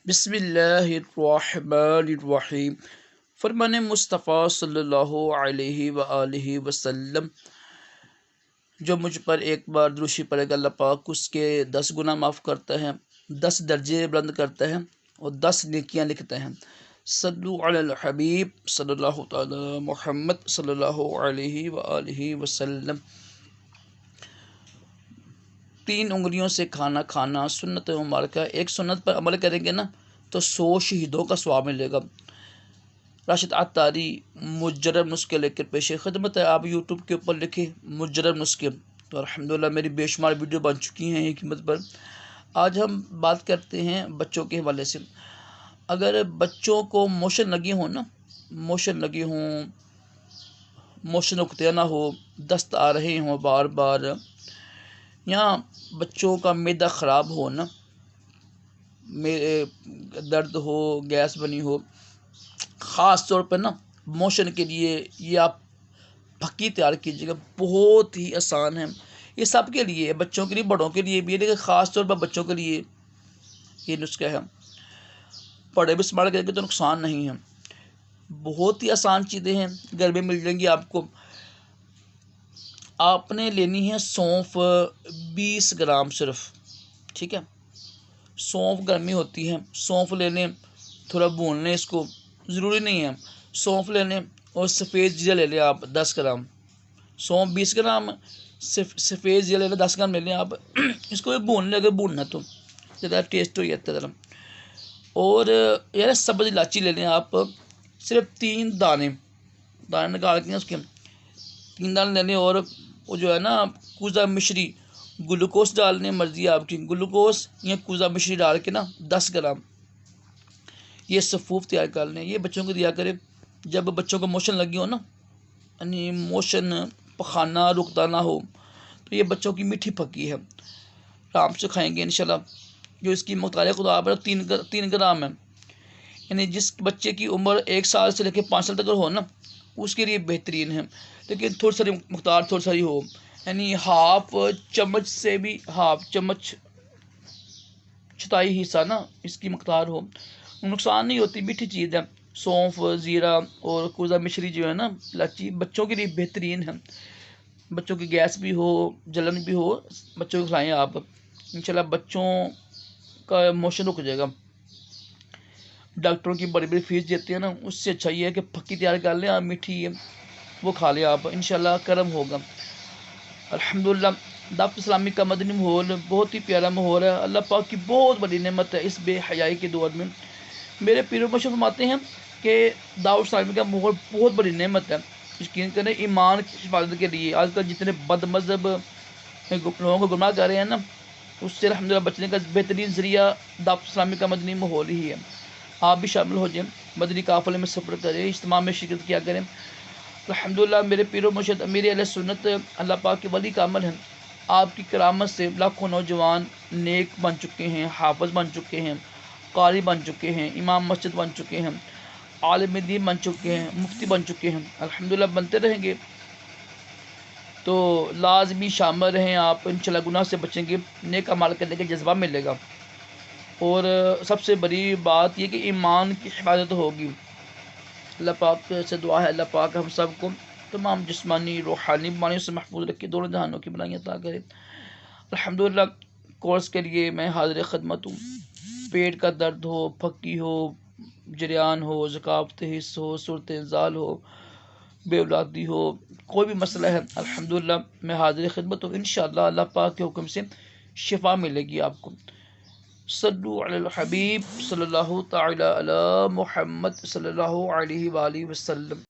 بسم اللہ الرحمن الرحیم۔ فرمان مصطفیٰ صلی اللہ علیہ وآلہ وسلم، جو مجھ پر ایک بار دروشی پڑے گا اللہ پاک اس کے 10 گناہ معاف کرتا ہے، 10 درجے بلند کرتا ہے اور 10 نیکیاں لکھتا ہے۔ صلو علی الحبیب صلی اللہ تعالی محمد صلی اللہ علیہ وآلہ وسلم۔ 3 انگلیوں سے کھانا کھانا سنت مبارکہ، ایک سنت پر عمل کریں گے نا تو 100 شہیدوں کا ثواب ملے گا۔ راشد عطاری مجرب نسخے لے کر پیش خدمت ہے۔ آپ یوٹیوب کے اوپر لکھیں مجرب نسخے تو الحمدللہ میری بے شمار ویڈیو بن چکی ہیں ایک قیمت پر۔ آج ہم بات کرتے ہیں بچوں کے حوالے سے۔ اگر بچوں کو موشن لگی ہوں نا، موشن لگی ہوں، موشن رکتے نہ ہو، دست آ رہے ہوں بار بار، یا بچوں کا معدہ خراب ہو نا، درد ہو، گیس بنی ہو، خاص طور پر نا موشن کے لیے یہ آپ پھکی تیار کیجیے گا، بہت ہی آسان ہے۔ یہ سب کے لیے، بچوں کے لیے، بڑوں کے لیے بھی ہے، لیکن خاص طور پر بچوں کے لیے یہ نسخہ ہے۔ بڑے بھی استعمال کریں گے تو نقصان نہیں ہے۔ بہت ہی آسان چیزیں ہیں، گھر میں مل جائیں گی آپ کو۔ آپ نے لینی ہے سونف 20 گرام صرف، ٹھیک ہے۔ سونف گرمی ہوتی ہے، سونف لے لیں، تھوڑا بھون لیں اس کو، ضروری نہیں ہے سونف لے لیں، اور سفید زیرہ لے لیں آپ 10 گرام، سونف 20 گرام، سفید زیرہ لے لیں 10 گرام لے لیں آپ۔ اس کو بھون لیں، اگر بھوننا تو زیادہ ٹیسٹ ہو جاتا ہے ذرا۔ اور یار سبز الائچی لے لیں آپ، صرف 3 دانے نکال کے اس کے 3 دانے لے لیں، اور وہ جو ہے نا کوزہ مشری، گلوکوز ڈالنے مرضی آپ کی، گلوکوز یا کوزہ مشری ڈال کے نا 10 گرام یہ صفوف تیار کر لیں۔ یہ بچوں کو دیا کرے جب بچوں کو موشن لگی ہو نا، یعنی موشن پخانہ رکتا نہ ہو، تو یہ بچوں کی میٹھی پھکی ہے، آرام سے کھائیں گے انشاءاللہ۔ جو اس کی مقدار خدا پر 3 گرام ہے، یعنی جس بچے کی عمر 1 سال سے لے کے 5 سال تک ہو نا اس کے لیے بہترین ہے، لیکن تھوڑی ساری مقدار تھوڑی ساری ہو، یعنی ہاف چمچ سے بھی ہاف چمچ، چھتائی حصہ نا اس کی مقدار ہو، نقصان نہیں ہوتی، میٹھی چیز ہے۔ سونف، زیرہ اور کوزہ مشری جو ہے نا الائچی بچوں کے لیے بہترین ہے۔ بچوں کی گیس بھی ہو، جلن بھی ہو، بچوں کو کھلائیں آپ، انشاءاللہ بچوں کا موشن رک جائے گا۔ ڈاکٹروں کی بڑی بڑی فیس دیتے ہیں نا، اس سے اچھا یہ ہے کہ پھکی تیار کر لیں آپ، میٹھی ہے وہ کھا لیں آپ، انشاءاللہ کرم ہوگا۔ الحمدللہ دعوت اسلامی کا مدنی ماحول بہت ہی پیارا ماحول ہے، اللہ پاک کی بہت بڑی نعمت ہے اس بے حیائی کے دور میں۔ میرے پیر و مرشد فرماتے ہیں کہ دعوت اسلامی کا ماحول بہت بڑی نعمت ہے، یقین کریں ایمان کی حفاظت کے لیے۔ آج کل جتنے بد مذہب لوگوں کو گمراہ کر رہے ہیں نا، اس سے الحمدللہ بچنے کا بہترین ذریعہ دعوت اسلامی کا مدنی ماحول ہی ہے۔ آپ بھی شامل ہو جائیں، مدنی قافلے میں سفر کریں، اجتماع میں شرکت کیا کریں۔ الحمدللہ میرے پیر و مرشد امیر اہل سنت اللہ پاک کے ولی کا عمل ہے، آپ کی کرامت سے لاکھوں نوجوان نیک بن چکے ہیں، حافظ بن چکے ہیں، قاری بن چکے ہیں، امام مسجد بن چکے ہیں، عالم دین بن چکے ہیں، مفتی بن چکے ہیں، الحمدللہ بنتے رہیں گے۔ تو لازمی شامل رہیں آپ، انشاءاللہ گناہ سے بچیں گے، نیک اعمال کرنے کا جذبہ ملے گا، اور سب سے بڑی بات یہ کہ ایمان کی حفاظت ہوگی۔ اللہ پاک سے دعا ہے اللہ پاک ہم سب کو تمام جسمانی روحانی بیماریوں سے محفوظ رکھے، دونوں جہانوں کی بھلائیاں عطا کرے۔ الحمدللہ کورس کے لیے میں حاضر خدمت ہوں۔ پیٹ کا درد ہو، پھکی ہو، جریان ہو، ذکاوت حس ہو، صورت انزال ہو، بے اولادی ہو، کوئی بھی مسئلہ ہے، الحمدللہ میں حاضر خدمت ہوں، انشاءاللہ اللہ پاک کے حکم سے شفا ملے گی آپ کو۔ صلو علی الحبیب صلی اللہ تعالی علی محمد صلی اللہ علیہ وآلہ وسلم۔